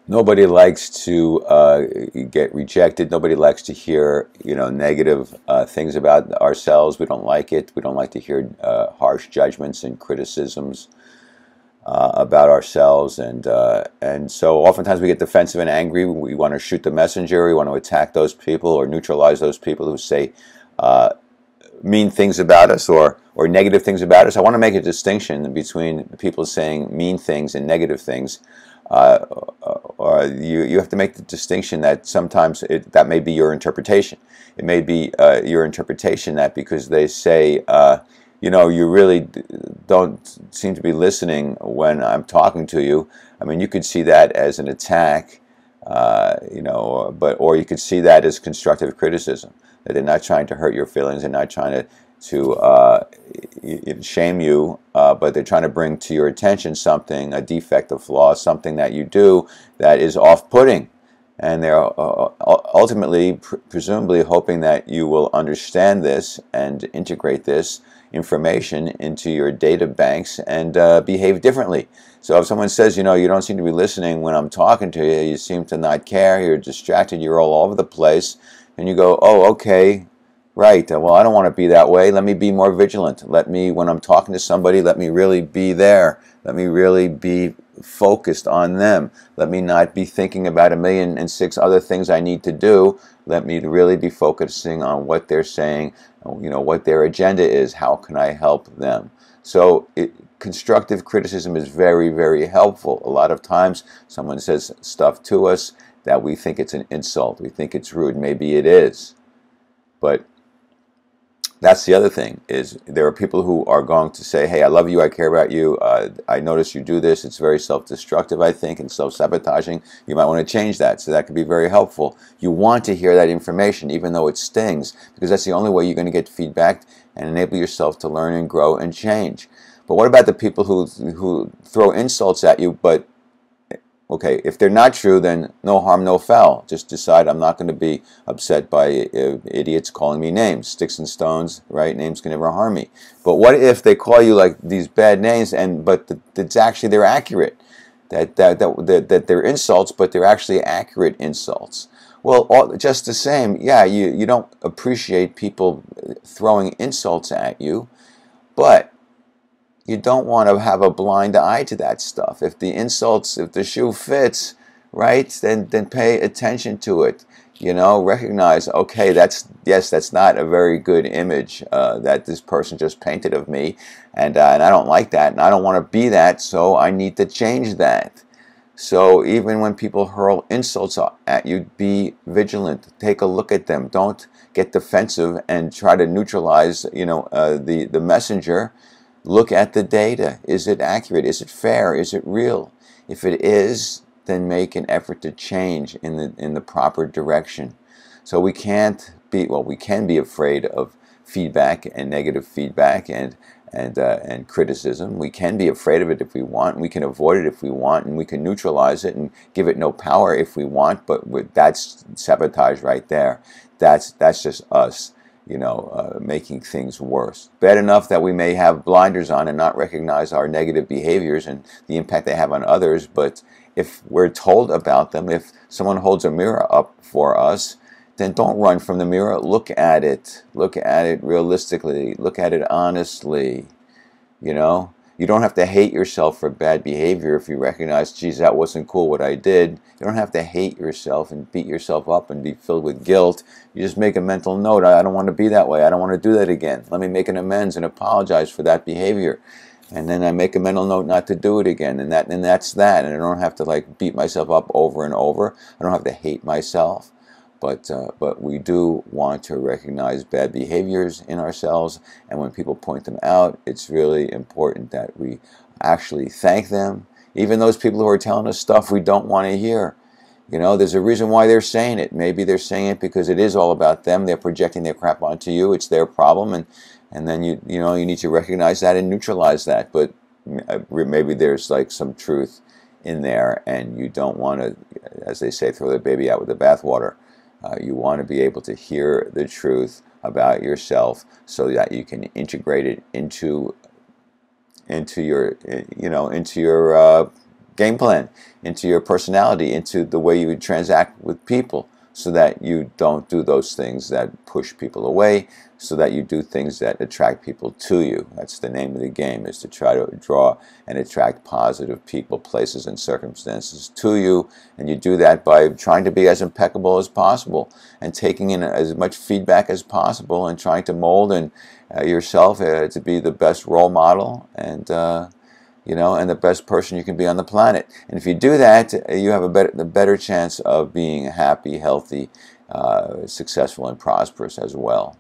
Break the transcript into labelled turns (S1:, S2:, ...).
S1: Nobody likes to get rejected. Nobody likes to hear, negative things about ourselves. We don't like it. We don't like to hear harsh judgments and criticisms about ourselves, and so oftentimes we get defensive and angry. We want to shoot the messenger. We want to attack those people or neutralize those people who say uh, mean things about us or negative things about us. I want to make a distinction between people saying mean things and negative things. Uh, or you have to make the distinction that sometimes that may be your interpretation. It may be your interpretation that because they say, you really don't seem to be listening when I'm talking to you. I mean, you could see that as an attack, or you could see that as constructive criticism. That they're not trying to hurt your feelings, they're not trying to shame you, but they're trying to bring to your attention something, a defect, a flaw, something that you do that is off-putting. And they're ultimately, presumably, hoping that you will understand this and integrate this information into your data banks and behave differently. So if someone says, you don't seem to be listening when I'm talking to you, you seem to not care, you're distracted, you're all over the place, and you go, oh, okay, right, well, I don't want to be that way. Let me be more vigilant. Let me, when I'm talking to somebody, let me really be there. Let me really be focused on them. Let me not be thinking about 1,000,006 other things I need to do. Let me really be focusing on what they're saying, what their agenda is. How can I help them? So constructive criticism is very, very helpful. A lot of times someone says stuff to us that we think it's an insult. We think it's rude. Maybe it is. But that's the other thing, is there are people who are going to say, hey, I love you, I care about you, I notice you do this, it's very self-destructive, I think, and self-sabotaging. You might want to change that, so that could be very helpful. You want to hear that information, even though it stings, because that's the only way you're going to get feedback and enable yourself to learn and grow and change. But what about the people who throw insults at you, but okay, if they're not true, then no harm, no foul. Just decide I'm not going to be upset by idiots calling me names. Sticks and stones, right? Names can never harm me. But what if they call you like these bad names, but it's actually they're accurate? That they're insults, but they're actually accurate insults. Well, just the same, yeah, you don't appreciate people throwing insults at you, but you don't want to have a blind eye to that stuff. If the insults, if the shoe fits, right, then pay attention to it. Recognize, okay, that's not a very good image that this person just painted of me, and I don't like that, and I don't want to be that, so I need to change that. So even when people hurl insults at you, be vigilant. Take a look at them. Don't get defensive and try to neutralize, the messenger. Look at the data. Is it accurate? Is it fair? Is it real? If it is, then make an effort to change in the proper direction. So we can be afraid of feedback and negative feedback and criticism. We can be afraid of it if we want. We can avoid it if we want, and we can neutralize it and give it no power if we want. But that's sabotage right there. That's just us, making things worse. Bad enough that we may have blinders on and not recognize our negative behaviors and the impact they have on others, but if we're told about them, if someone holds a mirror up for us, then don't run from the mirror. Look at it. Look at it realistically. Look at it honestly. You don't have to hate yourself for bad behavior if you recognize, geez, that wasn't cool what I did. You don't have to hate yourself and beat yourself up and be filled with guilt. You just make a mental note. I don't want to be that way. I don't want to do that again. Let me make an amends and apologize for that behavior. And then I make a mental note not to do it again. And that's that. And I don't have to beat myself up over and over. I don't have to hate myself. But we do want to recognize bad behaviors in ourselves, and when people point them out, it's really important that we actually thank them, even those people who are telling us stuff we don't want to hear. There's a reason why they're saying it. Maybe they're saying it because it is all about them. They're projecting their crap onto you. It's their problem, and then you need to recognize that and neutralize that. But maybe there's some truth in there, and you don't want to, as they say, throw the baby out with the bathwater. You want to be able to hear the truth about yourself so that you can integrate it into your game plan, into your personality, into the way you transact with people, so that you don't do those things that push people away, so that you do things that attract people to you. That's the name of the game, is to try to draw and attract positive people, places, and circumstances to you. And you do that by trying to be as impeccable as possible and taking in as much feedback as possible and trying to mold yourself to be the best role model and and the best person you can be on the planet. And if you do that, you have the better chance of being happy, healthy, successful, and prosperous as well.